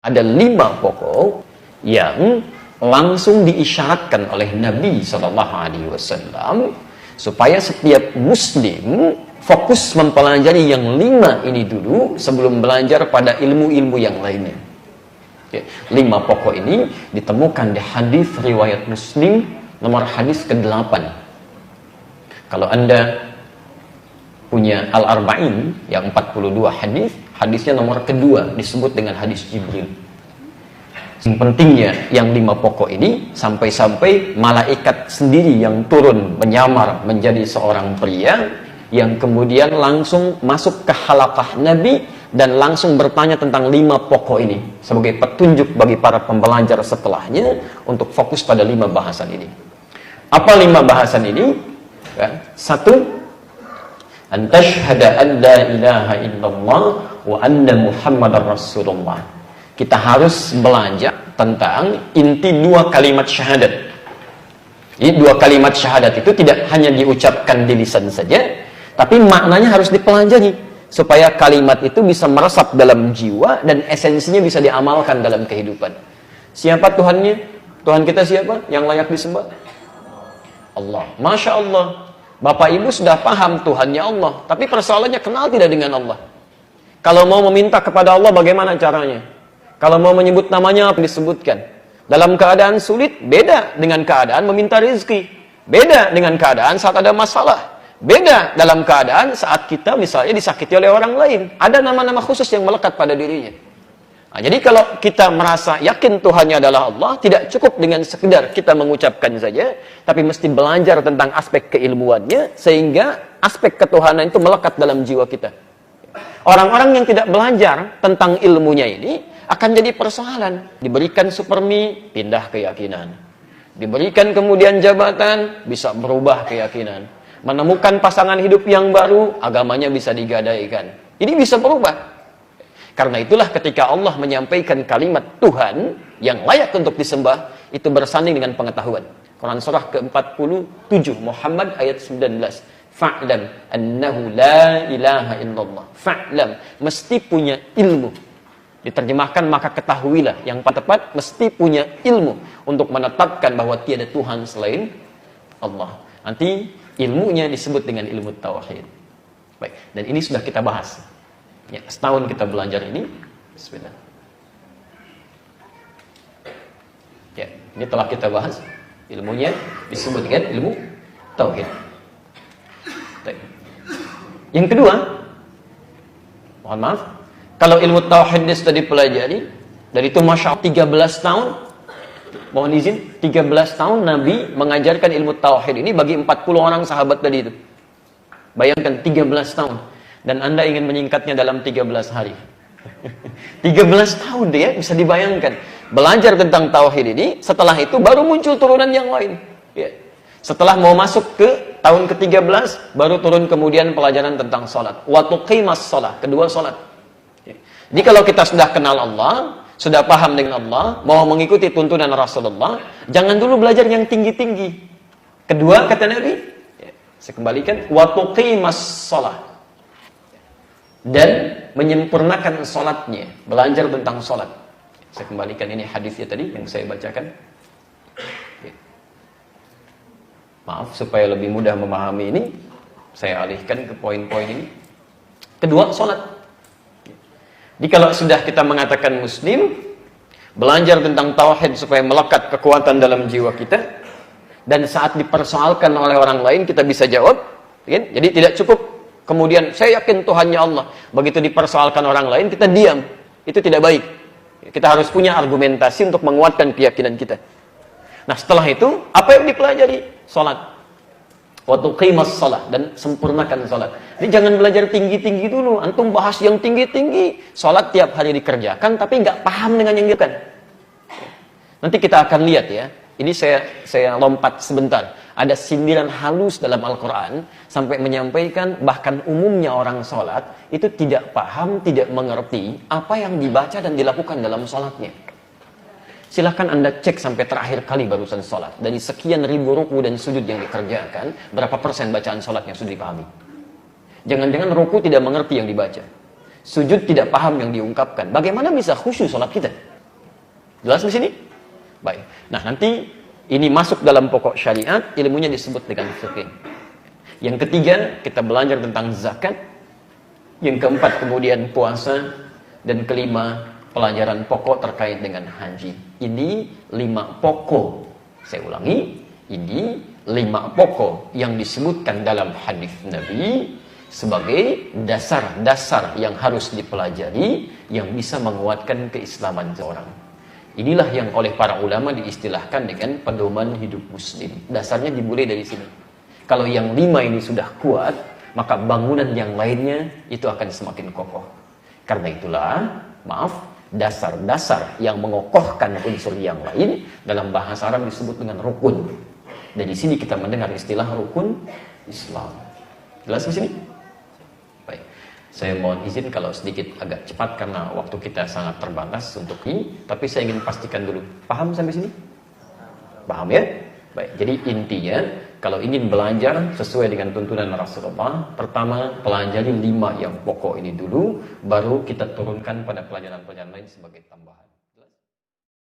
Ada 5 pokok yang langsung diisyaratkan oleh Nabi SAW supaya setiap muslim fokus mempelajari yang 5 ini dulu sebelum belajar pada ilmu-ilmu yang lainnya. 5 pokok ini ditemukan di hadis riwayat Muslim nomor hadis ke-8. Kalau Anda punya Al-Arba'in yang 42 hadis, hadisnya nomor kedua disebut dengan hadis Jibril. Yang pentingnya yang 5 pokok ini sampai-sampai malaikat sendiri yang turun menyamar menjadi seorang pria yang kemudian langsung masuk ke halaqah Nabi dan langsung bertanya tentang 5 pokok ini sebagai petunjuk bagi para pembelajar setelahnya untuk fokus pada 5 bahasan ini. Apa 5 bahasan ini? 1, an tashhada an la ilaha illallah wa anna muhammadar rasulullah. Kita harus belajar tentang inti 2 kalimat syahadat. Jadi 2 kalimat syahadat itu tidak hanya diucapkan di lisan saja, tapi maknanya harus dipelajari supaya kalimat itu bisa meresap dalam jiwa dan esensinya bisa diamalkan dalam kehidupan. Siapa Tuhannya? Tuhan kita siapa? Yang layak disembah? Allah. Masya Allah. Bapak Ibu sudah paham Tuhannya Allah, tapi persoalannya kenal tidak dengan Allah. Kalau mau meminta kepada Allah bagaimana caranya? Kalau mau menyebut namanya apa disebutkan? Dalam keadaan sulit, beda dengan keadaan meminta rezeki. Beda dengan keadaan saat ada masalah. Beda dalam keadaan saat kita misalnya disakiti oleh orang lain. Ada nama-nama khusus yang melekat pada dirinya. Nah, jadi kalau kita merasa yakin Tuhannya adalah Allah, tidak cukup dengan sekedar kita mengucapkan saja, tapi mesti belajar tentang aspek keilmuannya, sehingga aspek ketuhanan itu melekat dalam jiwa kita. Orang-orang yang tidak belajar tentang ilmunya ini, akan jadi persoalan. Diberikan supermi, pindah keyakinan. Diberikan kemudian jabatan, bisa berubah keyakinan. Menemukan pasangan hidup yang baru, agamanya bisa digadaikan. Ini bisa berubah. Karena itulah ketika Allah menyampaikan kalimat Tuhan yang layak untuk disembah, itu bersanding dengan pengetahuan. Quran surah ke-47 Muhammad ayat 19. Fa'lam annahu la ilaha illallah. Fa'lam, mesti punya ilmu. Diterjemahkan maka ketahuilah, yang tepat mesti punya ilmu untuk menetapkan bahwa tiada Tuhan selain Allah. Nanti ilmunya disebut dengan ilmu tauhid. Baik, dan ini sudah kita bahas. Ya, setahun kita belajar ini. Bismillah. Ya, ini telah kita bahas. Ilmunya disebut dengan ilmu tauhid. Baik. Yang kedua, mohon maaf, kalau ilmu tauhid sudah dipelajari, dari itu Masya Allah 13 tahun, mohon izin, 13 tahun Nabi mengajarkan ilmu tauhid ini bagi 40 orang sahabat tadi itu. Bayangkan 13 tahun. Dan Anda ingin menyingkatnya dalam 13 hari. 13 tahun dia bisa dibayangkan. Belajar tentang tauhid ini, setelah itu baru muncul turunan yang lain. Ya. Setelah mau masuk ke tahun ke-13, baru turun kemudian pelajaran tentang salat. Wa tuqimas shalah, kedua salat. Jadi kalau kita sudah kenal Allah, sudah paham dengan Allah, mau mengikuti tuntunan Rasulullah, jangan dulu belajar yang tinggi-tinggi. Kedua, kata Nabi, saya kembalikan, wa tuqimas shalah. Dan menyempurnakan salatnya, belajar tentang salat. Saya kembalikan ini hadisnya tadi yang saya bacakan. Maaf, supaya lebih mudah memahami ini, saya alihkan ke poin-poin ini. Kedua, salat. Jadi kalau sudah kita mengatakan muslim, belajar tentang tauhid supaya melekat kekuatan dalam jiwa kita, dan saat dipersoalkan oleh orang lain kita bisa jawab, jadi tidak cukup kemudian saya yakin Tuhannya Allah, begitu dipersoalkan orang lain kita diam, itu tidak baik. Kita harus punya argumentasi untuk menguatkan keyakinan kita. Nah setelah itu apa yang dipelajari? Salat. Wa tuqimas shalah, dan sempurnakan salat. Jadi jangan belajar tinggi-tinggi dulu. Antum bahas yang tinggi-tinggi. Salat tiap hari dikerjakan tapi nggak paham dengan yang dilakukan. Nanti kita akan lihat ya. Ini saya lompat sebentar. Ada sindiran halus dalam Al-Quran sampai menyampaikan bahkan umumnya orang salat itu tidak paham, tidak mengerti apa yang dibaca dan dilakukan dalam salatnya. Silahkan Anda cek sampai terakhir kali barusan salat. Dari sekian ribu ruku dan sujud yang dikerjakan, berapa persen bacaan salatnya sudah dipahami? Jangan-jangan ruku tidak mengerti yang dibaca. Sujud tidak paham yang diungkapkan. Bagaimana bisa khusyuk salat kita? Jelas di sini? Baik. Nah, nanti ini masuk dalam pokok syariat, ilmunya disebut dengan fikih. Yang ketiga, kita belajar tentang zakat. Yang keempat, kemudian puasa. Dan kelima, pelajaran pokok terkait dengan haji. Ini 5 pokok. Saya ulangi, ini 5 pokok yang disebutkan dalam hadis Nabi sebagai dasar-dasar yang harus dipelajari yang bisa menguatkan keislaman seorang. Inilah yang oleh para ulama diistilahkan dengan pedoman hidup muslim. Dasarnya dimulai dari sini. Kalau yang 5 ini sudah kuat, maka bangunan yang lainnya itu akan semakin kokoh. Karena itulah, dasar-dasar yang mengokohkan unsur yang lain dalam bahasa Arab disebut dengan rukun. Dari sini kita mendengar istilah rukun Islam. Jelas di sini? Baik. Saya mohon izin kalau sedikit agak cepat karena waktu kita sangat terbatas untuk ini, tapi saya ingin pastikan dulu. Paham sampai sini? Paham ya? Baik. Jadi intinya kalau ingin belajar sesuai dengan tuntunan Rasulullah, pertama pelajari 5 yang pokok ini dulu, baru kita turunkan pada pelajaran-pelajaran lain sebagai tambahan.